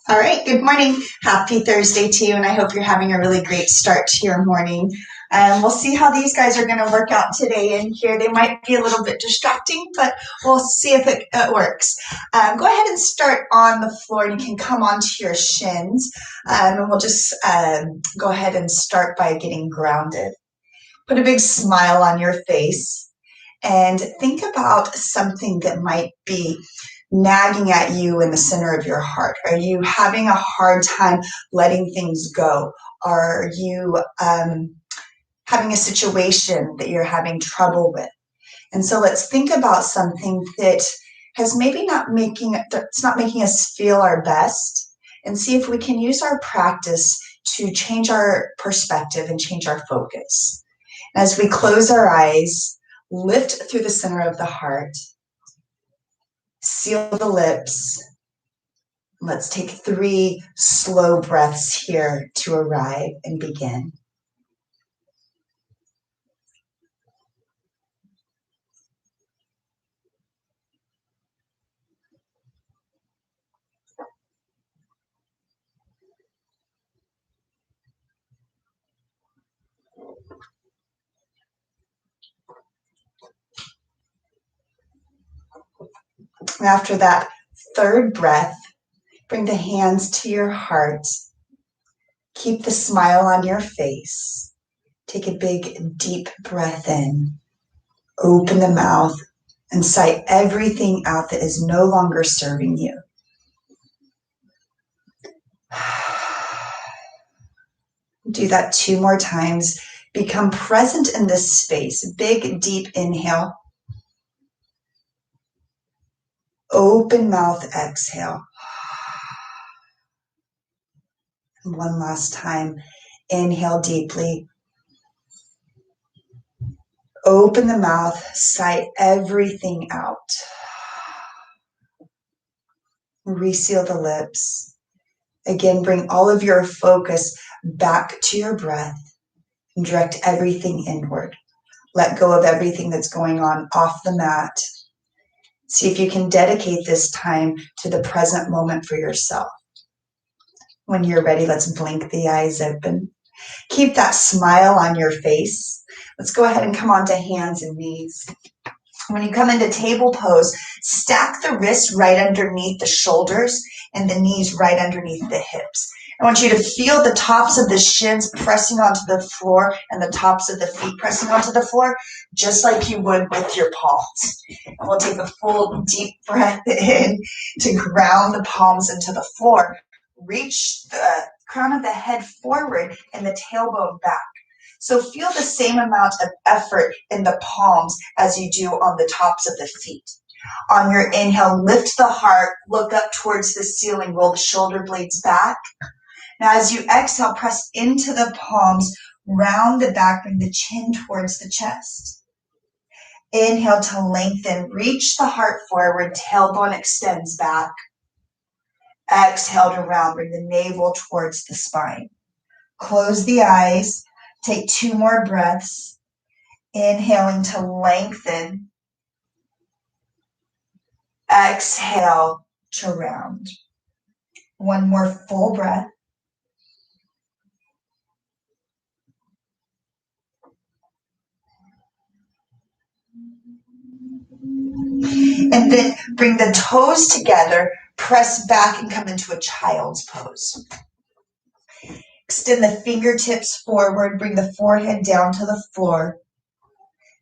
All right, good morning. Happy Thursday to you, and I hope you're having a really great start to your morning. We'll see how these guys are going to work out today in here. They might be a little bit distracting, but we'll see if it works. Go ahead and start on the floor, and you can come onto your shins, and we'll just go ahead and start by getting grounded. Put a big smile on your face, and think about something that might be nagging at you in the center of your heart. Are you having a hard time letting things go? Are you having a situation that you're having trouble with? And so let's think about something that has maybe it's not making us feel our best, and see if we can use our practice to change our perspective and change our focus. As we close our eyes, lift through the center of the heart, seal the lips. Let's take 3 slow breaths here to arrive and begin. And after that 3rd breath, bring the hands to your heart. Keep the smile on your face. Take a big, deep breath in. Open the mouth and sigh everything out that is no longer serving you. Do that 2 more times. Become present in this space. Big, deep inhale. Open mouth, exhale. One last time. Inhale deeply. Open the mouth, sigh everything out. Reseal the lips. Again, bring all of your focus back to your breath and direct everything inward. Let go of everything that's going on off the mat. See if you can dedicate this time to the present moment for yourself. When you're ready, let's blink the eyes open. Keep that smile on your face. Let's go ahead and come onto hands and knees. When you come into table pose, stack the wrists right underneath the shoulders and the knees right underneath the hips. I want you to feel the tops of the shins pressing onto the floor and the tops of the feet pressing onto the floor, just like you would with your palms. And we'll take a full deep breath in to ground the palms into the floor. Reach the crown of the head forward and the tailbone back. So feel the same amount of effort in the palms as you do on the tops of the feet. On your inhale, lift the heart, look up towards the ceiling, roll the shoulder blades back. Now as you exhale, press into the palms, round the back, bring the chin towards the chest. Inhale to lengthen, reach the heart forward, tailbone extends back. Exhale to round, bring the navel towards the spine. Close the eyes, take 2 more breaths. Inhaling to lengthen. Exhale to round. 1 more full breath. And then bring the toes together, press back and come into a child's pose. Extend the fingertips forward, bring the forehead down to the floor.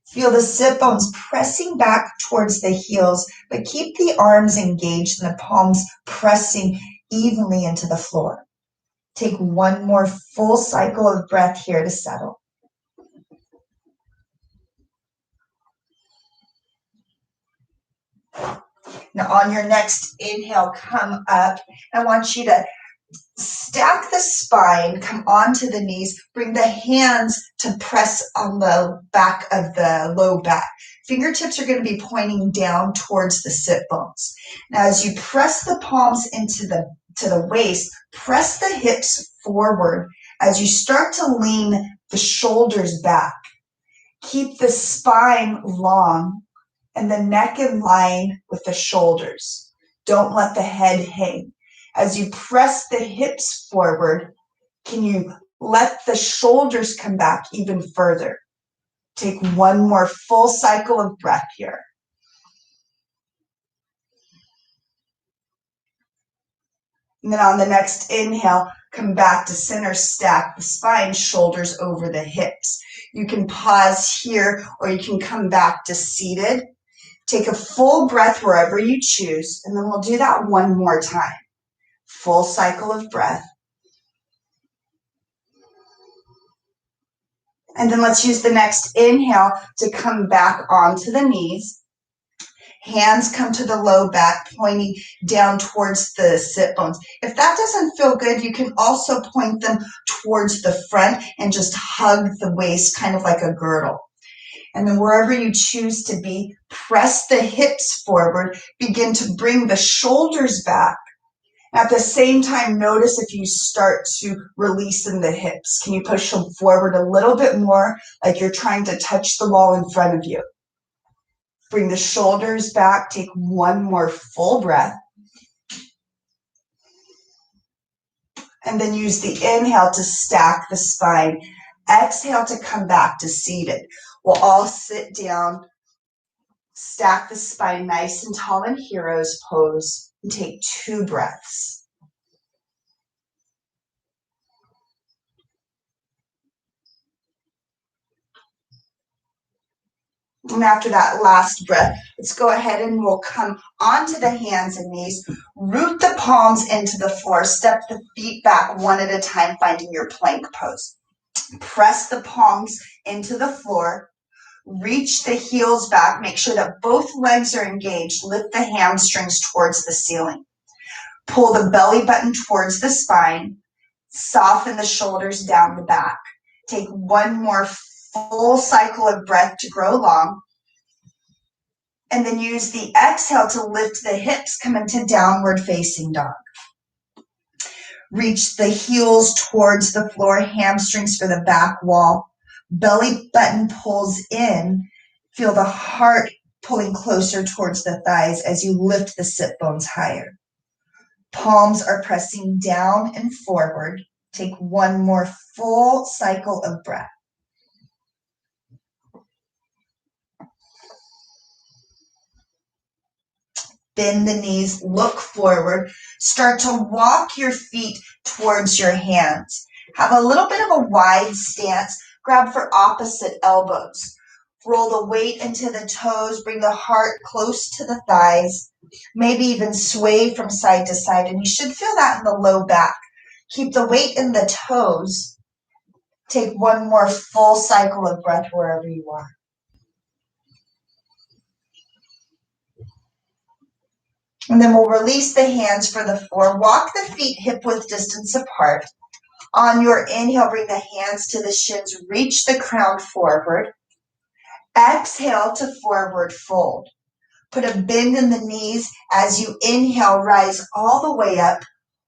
Feel the sit bones pressing back towards the heels, but keep the arms engaged and the palms pressing evenly into the floor. Take 1 more full cycle of breath here to settle. Now on your next inhale, come up. I want you to stack the spine, come onto the knees, bring the hands to press on the back of the low back. Fingertips are going to be pointing down towards the sit bones. Now as you press the palms into the waist, press the hips forward as you start to lean the shoulders back. Keep the spine long and the neck in line with the shoulders. Don't let the head hang. As you press the hips forward, can you let the shoulders come back even further? Take one more full cycle of breath here. And then on the next inhale, come back to center, stack the spine, shoulders over the hips. You can pause here or you can come back to seated. Take a full breath wherever you choose, and then we'll do that one more time. Full cycle of breath. And then let's use the next inhale to come back onto the knees. Hands come to the low back, pointing down towards the sit bones. If that doesn't feel good, you can also point them towards the front and just hug the waist, kind of like a girdle. And then wherever you choose to be, press the hips forward, begin to bring the shoulders back. At the same time, notice if you start to release in the hips. Can you push them forward a little bit more, like you're trying to touch the wall in front of you? Bring the shoulders back. Take one more full breath. And then use the inhale to stack the spine. Exhale to come back to seated. We'll all sit down. Stack the spine nice and tall in hero's pose. And take 2 breaths. And after that last breath, let's go ahead and we'll come onto the hands and knees, root the palms into the floor, step the feet back one at a time, finding your plank pose. Press the palms into the floor, reach the heels back, make sure that both legs are engaged, lift the hamstrings towards the ceiling. Pull the belly button towards the spine, soften the shoulders down the back. Take one more full cycle of breath to grow long. And then use the exhale to lift the hips, come into downward facing dog. Reach the heels towards the floor, hamstrings for the back wall. Belly button pulls in. Feel the heart pulling closer towards the thighs as you lift the sit bones higher. Palms are pressing down and forward. Take one more full cycle of breath. Bend the knees, look forward. Start to walk your feet towards your hands. Have a little bit of a wide stance. Grab for opposite elbows. Roll the weight into the toes. Bring the heart close to the thighs. Maybe even sway from side to side. And you should feel that in the low back. Keep the weight in the toes. Take one more full cycle of breath wherever you are. And then we'll release the hands for the floor. Walk the feet hip-width distance apart. On your inhale, bring the hands to the shins. Reach the crown forward. Exhale to forward fold. Put a bend in the knees. As you inhale, rise all the way up.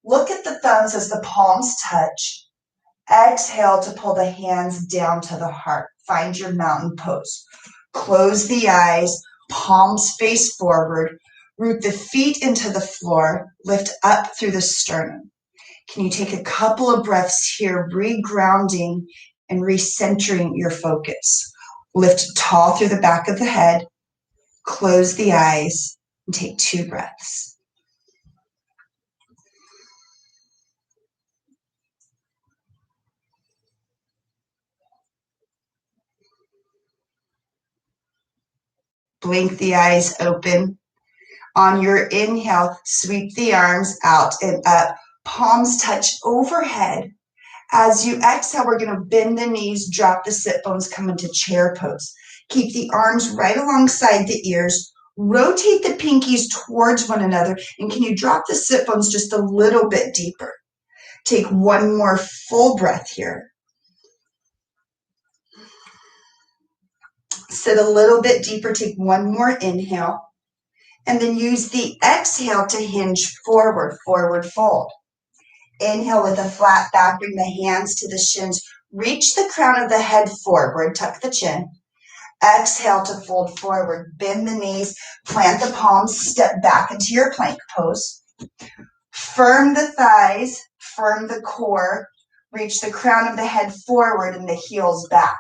Look at the thumbs as the palms touch. Exhale to pull the hands down to the heart. Find your mountain pose. Close the eyes. Palms face forward. Root the feet into the floor, lift up through the sternum. Can you take a couple of breaths here, re-grounding and recentering your focus? Lift tall through the back of the head, close the eyes, and take 2 breaths. Blink the eyes open. On your inhale, sweep the arms out and up. Palms touch overhead. As you exhale, we're going to bend the knees, drop the sit bones, come into chair pose. Keep the arms right alongside the ears. Rotate the pinkies towards one another. And can you drop the sit bones just a little bit deeper? Take one more full breath here. Sit a little bit deeper. Take one more inhale. And then use the exhale to hinge forward, forward fold. Inhale with a flat back, bring the hands to the shins. Reach the crown of the head forward, tuck the chin. Exhale to fold forward. Bend the knees, plant the palms, step back into your plank pose. Firm the thighs, firm the core. Reach the crown of the head forward and the heels back.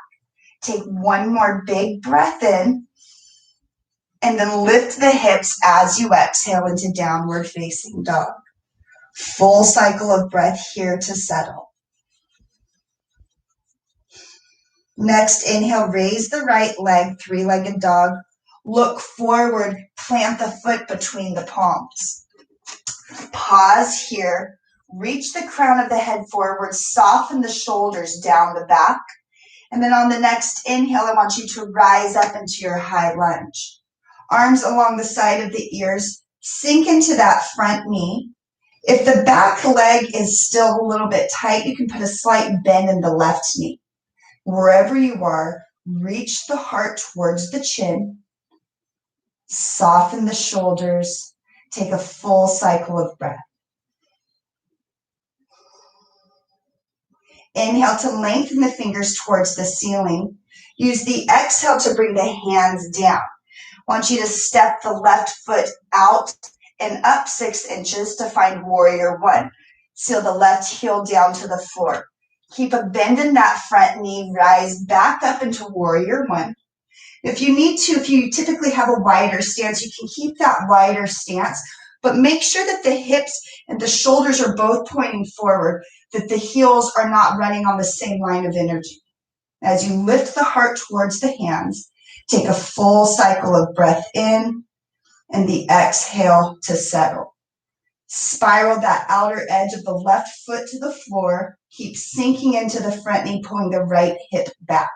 Take one more big breath in, and then lift the hips as you exhale into downward facing dog. Full cycle of breath here to settle. Next, inhale, raise the right leg, three-legged dog. Look forward, plant the foot between the palms. Pause here, reach the crown of the head forward, soften the shoulders down the back. And then on the next inhale, I want you to rise up into your high lunge. Arms along the side of the ears, sink into that front knee. If the back leg is still a little bit tight, you can put a slight bend in the left knee. Wherever you are, reach the heart towards the chin. Soften the shoulders. Take a full cycle of breath. Inhale to lengthen the fingers towards the ceiling. Use the exhale to bring the hands down. I want you to step the left foot out and up 6 inches to find warrior one. Seal the left heel down to the floor. Keep a bend in that front knee. Rise back up into warrior one. If you need to, if you typically have a wider stance, you can keep that wider stance, but make sure that the hips and the shoulders are both pointing forward, that the heels are not running on the same line of energy. As you lift the heart towards the hands, take a full cycle of breath in and the exhale to settle. Spiral that outer edge of the left foot to the floor. Keep sinking into the front knee, pulling the right hip back.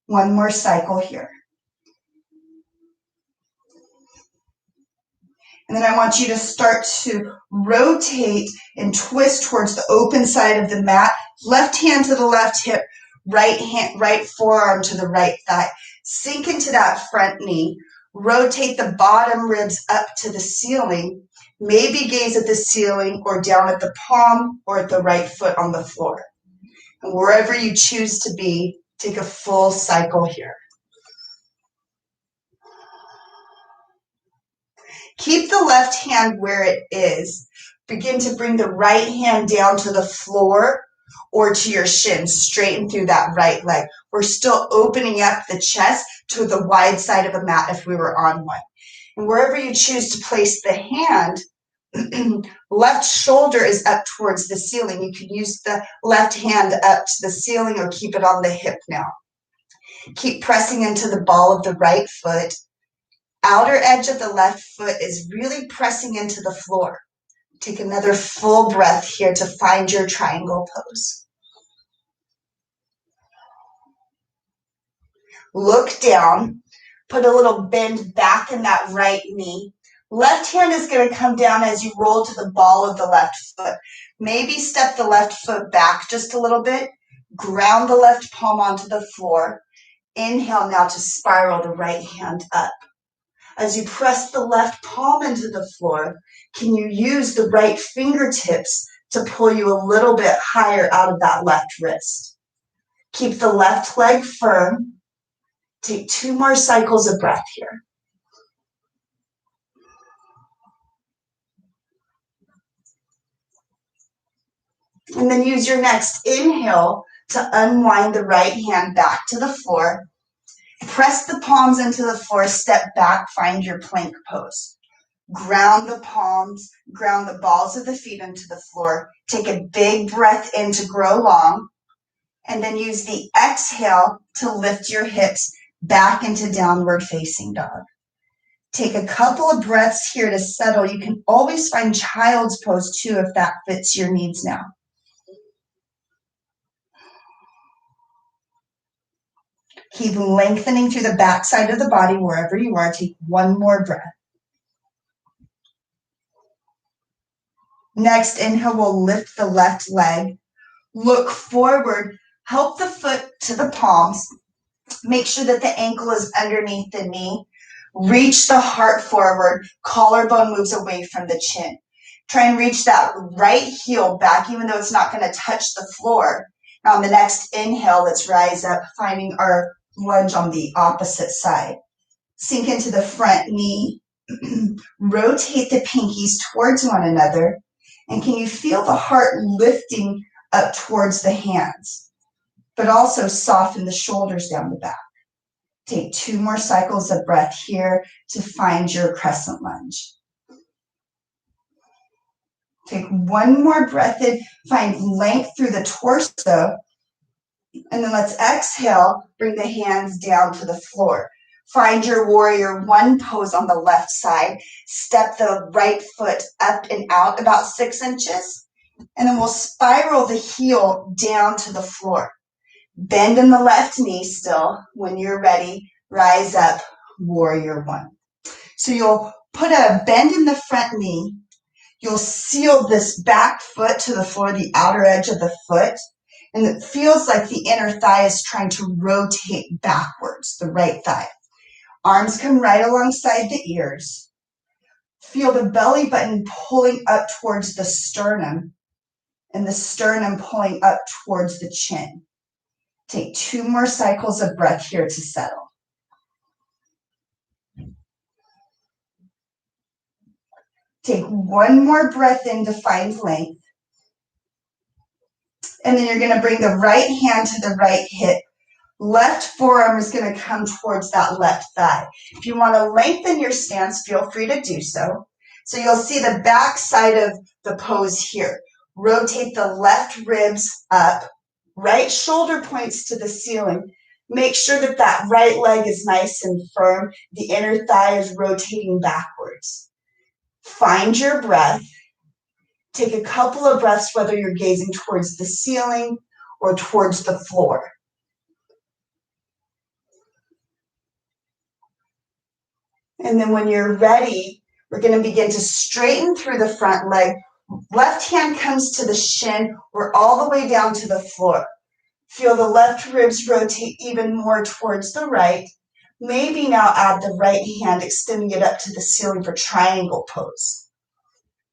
One more cycle here. And then I want you to start to rotate and twist towards the open side of the mat. Left hand to the left hip, right forearm to the right thigh. Sink into that front knee. Rotate the bottom ribs up to the ceiling. Maybe gaze at the ceiling or down at the palm or at the right foot on the floor. And wherever you choose to be, take a full cycle here. Keep the left hand where it is. Begin to bring the right hand down to the floor or to your shins, straighten through that right leg. We're still opening up the chest to the wide side of a mat if we were on one. And wherever you choose to place the hand, left shoulder is up towards the ceiling. You can use the left hand up to the ceiling or keep it on the hip now. Keep pressing into the ball of the right foot. Outer edge of the left foot is really pressing into the floor. Take another full breath here to find your triangle pose. Look down. Put a little bend back in that right knee. Left hand is going to come down as you roll to the ball of the left foot. Maybe step the left foot back just a little bit. Ground the left palm onto the floor. Inhale now to spiral the right hand up. As you press the left palm into the floor, can you use the right fingertips to pull you a little bit higher out of that left wrist? Keep the left leg firm. Take 2 more cycles of breath here. And then use your next inhale to unwind the right hand back to the floor. Press the palms into the floor, step back, find your plank pose. Ground the palms, ground the balls of the feet into the floor. Take a big breath in to grow long, and then use the exhale to lift your hips back into downward facing dog. Take a couple of breaths here to settle. You can always find child's pose too if that fits your needs now. Keep lengthening through the back side of the body wherever you are. Take 1 more breath. Next, inhale, we'll lift the left leg. Look forward. Help the foot to the palms. Make sure that the ankle is underneath the knee. Reach the heart forward. Collarbone moves away from the chin. Try and reach that right heel back, even though it's not going to touch the floor. Now on the next inhale, let's rise up, finding our lunge on the opposite side. Sink into the front knee. Rotate the pinkies towards one another. And can you feel the heart lifting up towards the hands, but also soften the shoulders down the back? Take 2 more cycles of breath here to find your crescent lunge. Take 1 more breath in, find length through the torso, and then let's exhale, bring the hands down to the floor. Find your warrior 1 pose on the left side. Step the right foot up and out about 6 inches, and then we'll spiral the heel down to the floor. Bend in the left knee still. When you're ready, rise up, warrior 1. So you'll put a bend in the front knee. You'll seal this back foot to the floor, the outer edge of the foot, and it feels like the inner thigh is trying to rotate backwards, the right thigh. Arms come right alongside the ears. Feel the belly button pulling up towards the sternum, and the sternum pulling up towards the chin. Take 2 more cycles of breath here to settle. Take 1 more breath in to find length. And then you're going to bring the right hand to the right hip. Left forearm is going to come towards that left thigh. If you want to lengthen your stance, feel free to do so. So you'll see the back side of the pose here. Rotate the left ribs up. Right shoulder points to the ceiling. Make sure that that right leg is nice and firm. The inner thigh is rotating backwards. Find your breath. Take a couple of breaths, whether you're gazing towards the ceiling or towards the floor. And then when you're ready, we're going to begin to straighten through the front leg. Left hand comes to the shin. We're all the way down to the floor. Feel the left ribs rotate even more towards the right. Maybe now add the right hand, extending it up to the ceiling for triangle pose.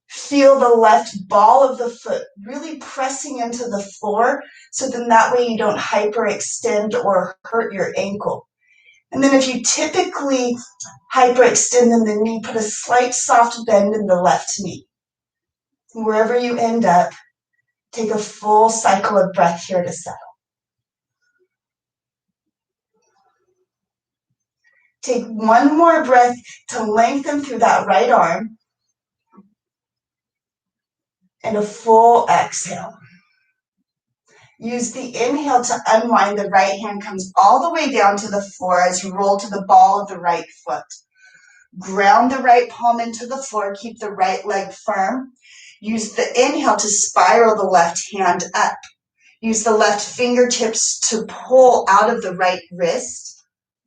Feel the left ball of the foot really pressing into the floor, so then that way you don't hyperextend or hurt your ankle. And then if you typically hyperextend in the knee, put a slight soft bend in the left knee. Wherever you end up, take a full cycle of breath here to settle. Take 1 more breath to lengthen through that right arm. And a full exhale. Use the inhale to unwind. The right hand comes all the way down to the floor as you roll to the ball of the right foot. Ground the right palm into the floor. Keep the right leg firm. Use the inhale to spiral the left hand up. Use the left fingertips to pull out of the right wrist.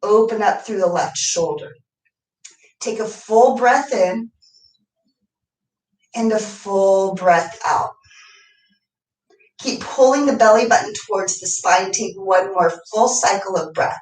Open up through the left shoulder. Take a full breath in and a full breath out. Keep pulling the belly button towards the spine. Take 1 more full cycle of breath.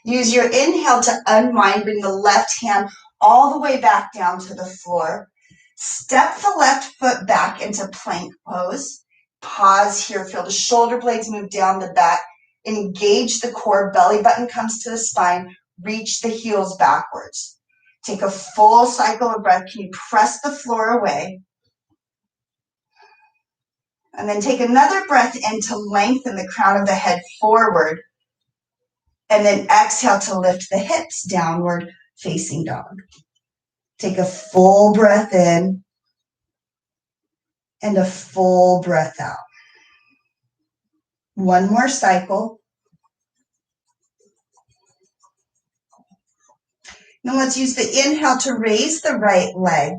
Use your inhale to unwind. Bring the left hand all the way back down to the floor. Step the left foot back into plank pose. Pause here. Feel the shoulder blades move down the back. Engage the core. Belly button comes to the spine. Reach the heels backwards. Take a full cycle of breath. Can you press the floor away? And then take another breath in to lengthen the crown of the head forward. And then exhale to lift the hips downward, facing dog. Take a full breath in and a full breath out. 1 more cycle. Now let's use the inhale to raise the right leg.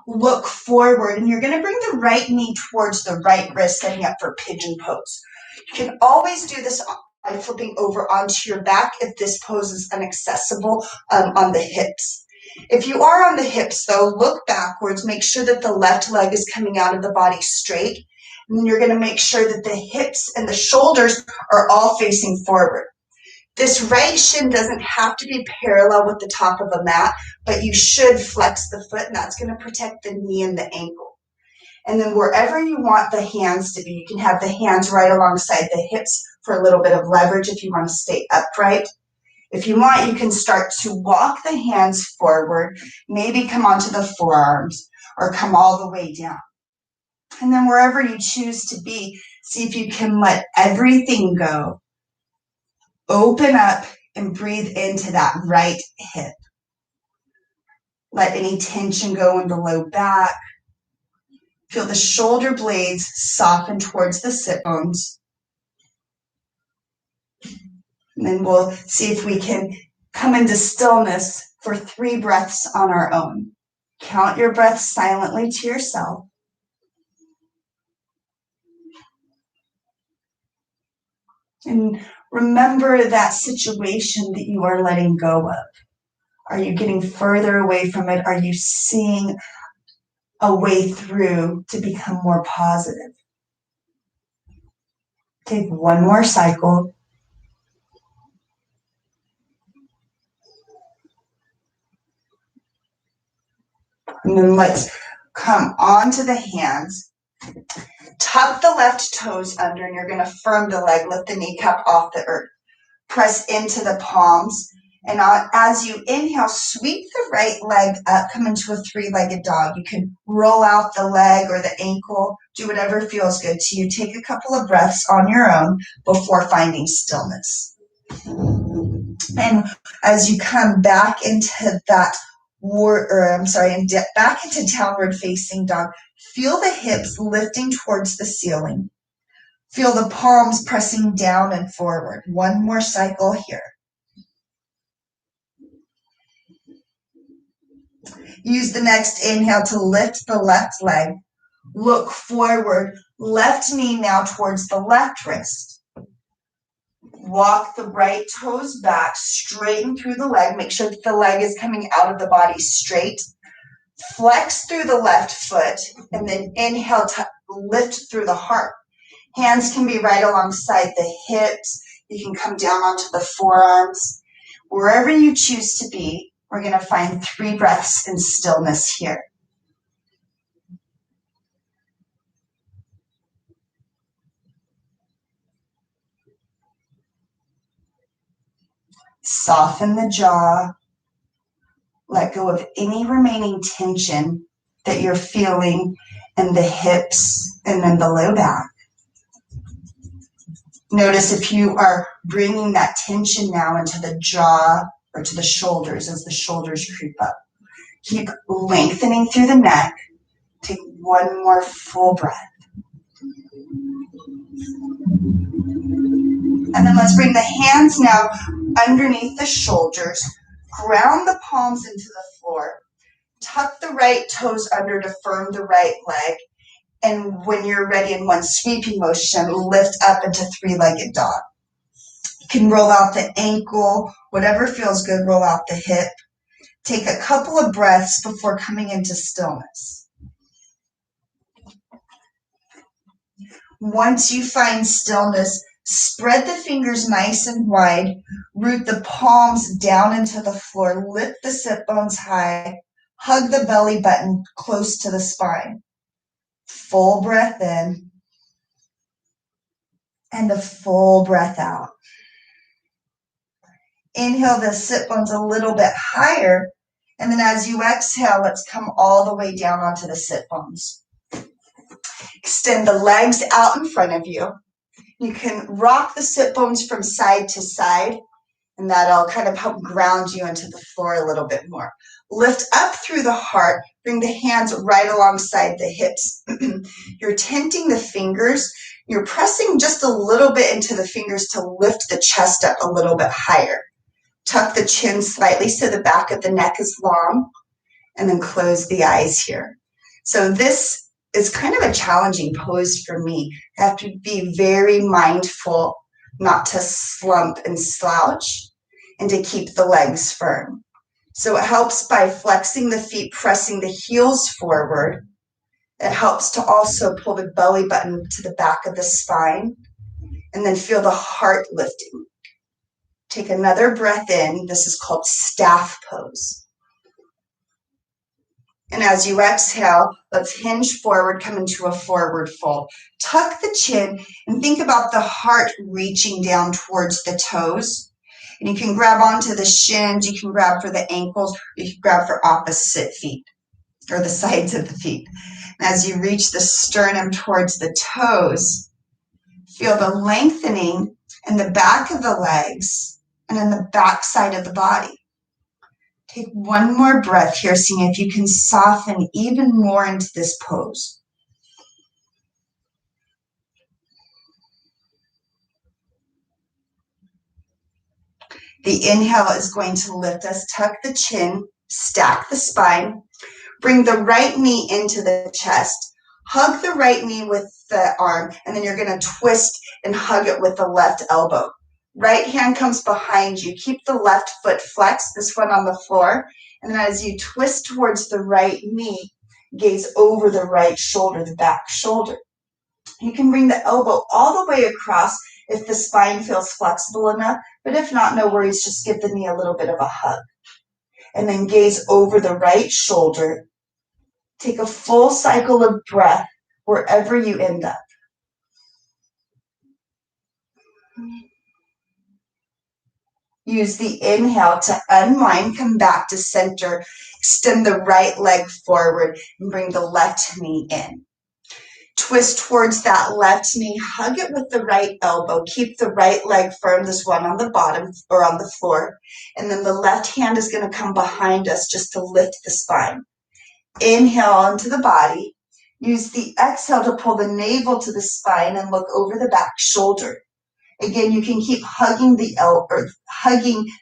Look forward, and you're going to bring the right knee towards the right wrist, setting up for pigeon pose. You can always do this by flipping over onto your back if this pose is inaccessible on the hips. If you are on the hips, though, look backwards. Make sure that the left leg is coming out of the body straight. And you're going to make sure that the hips and the shoulders are all facing forward. This right shin doesn't have to be parallel with the top of a mat, but you should flex the foot, and that's going to protect the knee and the ankle. And then wherever you want the hands to be, you can have the hands right alongside the hips for a little bit of leverage if you want to stay upright. If you want, you can start to walk the hands forward, maybe come onto the forearms or come all the way down. And then wherever you choose to be, see if you can let everything go. Open up and breathe into that right hip. Let any tension go in the low back. Feel the shoulder blades soften towards the sit bones. And then we'll see if we can come into stillness for 3 breaths on our own. Count your breaths silently to yourself. And remember that situation that you are letting go of. Are you getting further away from it? Are you seeing a way through to become more positive? Take one more cycle. And then let's come onto the hands. Tuck the left toes under, and you're going to firm the leg. Lift the kneecap off the earth. Press into the palms. And as you inhale, sweep the right leg up, come into a 3-legged dog. You can roll out the leg or the ankle, do whatever feels good to you. Take a couple of breaths on your own before finding stillness. And as you come back into that back into downward facing dog, feel the hips lifting towards the ceiling. Feel the palms pressing down and forward. One more cycle here. Use the next inhale to lift the left leg. Look forward. Left knee now towards the left wrist. Walk the right toes back, straighten through the leg. Make sure that the leg is coming out of the body straight. Flex through the left foot, and then inhale to lift through the heart. Hands can be right alongside the hips. You can come down onto the forearms. Wherever you choose to be, we're going to find 3 breaths in stillness here. Soften the jaw. Let go of any remaining tension that you're feeling in the hips and then the low back. Notice if you are bringing that tension now into the jaw or to the shoulders as the shoulders creep up. Keep lengthening through the neck. Take one more full breath. And then let's bring the hands now underneath the shoulders. Ground the palms into the floor. Tuck the right toes under to firm the right leg. And when you're ready in one sweeping motion, lift up into 3-legged dog. You can roll out the ankle, whatever feels good, roll out the hip. Take a couple of breaths before coming into stillness. Once you find stillness, spread the fingers nice and wide, root the palms down into the floor, lift the sit bones high, hug the belly button close to the spine. Full breath in and a full breath out. Inhale the sit bones a little bit higher, and then as you exhale, let's come all the way down onto the sit bones. Extend the legs out in front of you. You can rock the sit bones from side to side, and that'll kind of help ground you into the floor a little bit more. Lift up through the heart. Bring the hands right alongside the hips. You're tenting the fingers. You're pressing just a little bit into the fingers to lift the chest up a little bit higher. Tuck the chin slightly so the back of the neck is long, and then close the eyes here. So this is kind of a challenging pose for me. I have to be very mindful not to slump and slouch and to keep the legs firm. So it helps by flexing the feet, pressing the heels forward. It helps to also pull the belly button to the back of the spine and then feel the heart lifting. Take another breath in. This is called staff pose. And as you exhale, let's hinge forward, come into a forward fold. Tuck the chin and think about the heart reaching down towards the toes. And you can grab onto the shins, you can grab for the ankles, you can grab for opposite feet or the sides of the feet. And as you reach the sternum towards the toes, feel the lengthening in the back of the legs and in the back side of the body. Take one more breath here, seeing if you can soften even more into this pose. The inhale is going to lift us, tuck the chin, stack the spine, bring the right knee into the chest, hug the right knee with the arm, and then you're going to twist and hug it with the left elbow. Right hand comes behind you. Keep the left foot flexed, this one on the floor. And then as you twist towards the right knee, gaze over the right shoulder, the back shoulder. You can bring the elbow all the way across if the spine feels flexible enough, but if not, no worries, just give the knee a little bit of a hug. And then gaze over the right shoulder. Take a full cycle of breath wherever you end up. Use the inhale to unwind, come back to center, extend the right leg forward and bring the left knee in. Twist towards that left knee, hug it with the right elbow, keep the right leg firm, this one on the bottom or on the floor, and then the left hand is going to come behind us just to lift the spine. Inhale into the body, use the exhale to pull the navel to the spine and look over the back shoulder. Again, you can keep hugging the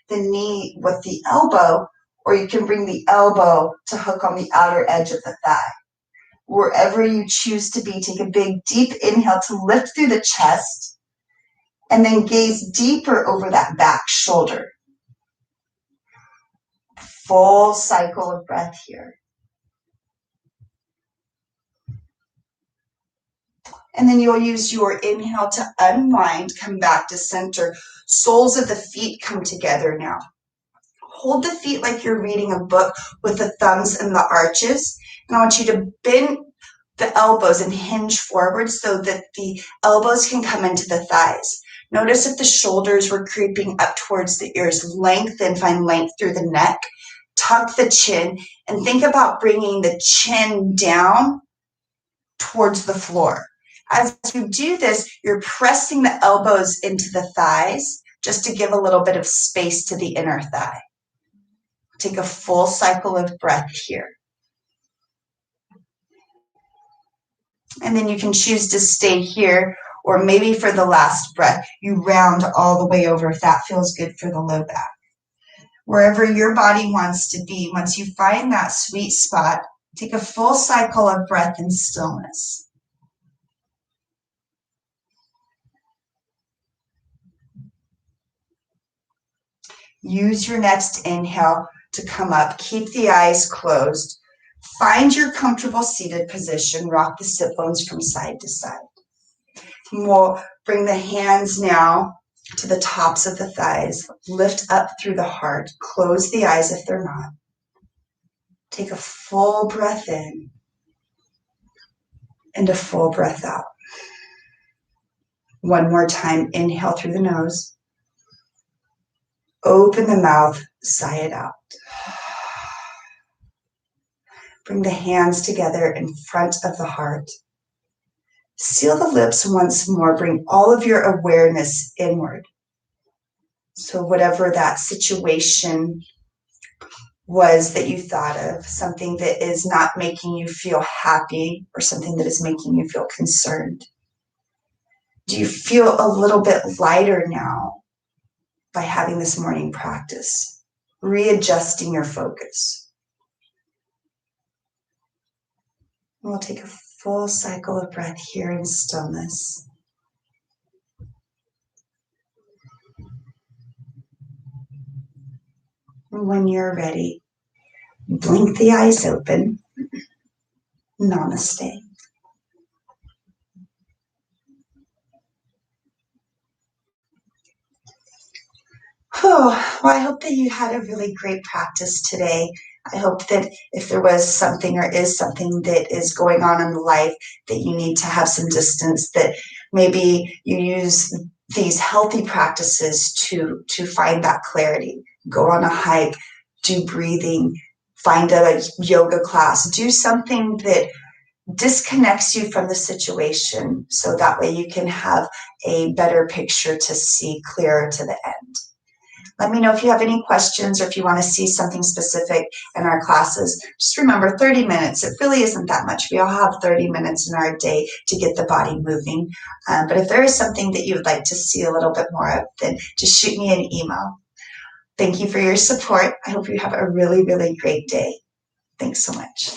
knee with the elbow, or you can bring the elbow to hook on the outer edge of the thigh. Wherever you choose to be, take a big, deep inhale to lift through the chest, and then gaze deeper over that back shoulder. Full cycle of breath here. And then you'll use your inhale to unwind, come back to center. Soles of the feet come together now. Hold the feet like you're reading a book with the thumbs and the arches. And I want you to bend the elbows and hinge forward so that the elbows can come into the thighs. Notice if the shoulders were creeping up towards the ears. Lengthen, find length through the neck. Tuck the chin and think about bringing the chin down towards the floor. As you do this, you're pressing the elbows into the thighs just to give a little bit of space to the inner thigh. Take a full cycle of breath here. And then you can choose to stay here, or maybe for the last breath, you round all the way over if that feels good for the low back. Wherever your body wants to be, once you find that sweet spot, take a full cycle of breath in stillness. Use your next inhale to come up. Keep the eyes closed. Find your comfortable seated position. Rock the sit bones from side to side. We'll bring the hands now to the tops of the thighs. Lift up through the heart. Close the eyes if they're not. Take a full breath in and a full breath out. One more time. Inhale through the nose. Open the mouth, sigh it out. Bring the hands together in front of the heart. Seal the lips once more. Bring all of your awareness inward. So whatever that situation was that you thought of, something that is not making you feel happy or something that is making you feel concerned. Do you feel a little bit lighter now by having this morning practice? Readjusting your focus. We'll take a full cycle of breath here in stillness. When you're ready, blink the eyes open. Namaste. Oh, well, I hope that you had a really great practice today. I hope that if there was something or is something that is going on in life that you need to have some distance, that maybe you use these healthy practices to find that clarity. Go on a hike, do breathing, find a yoga class, do something that disconnects you from the situation so that way you can have a better picture to see clearer to the end. Let me know if you have any questions or if you want to see something specific in our classes. Just remember 30 minutes. It really isn't that much. We all have 30 minutes in our day to get the body moving. But if there is something that you would like to see a little bit more of, then just shoot me an email. Thank you for your support. I hope you have a really, really great day. Thanks so much.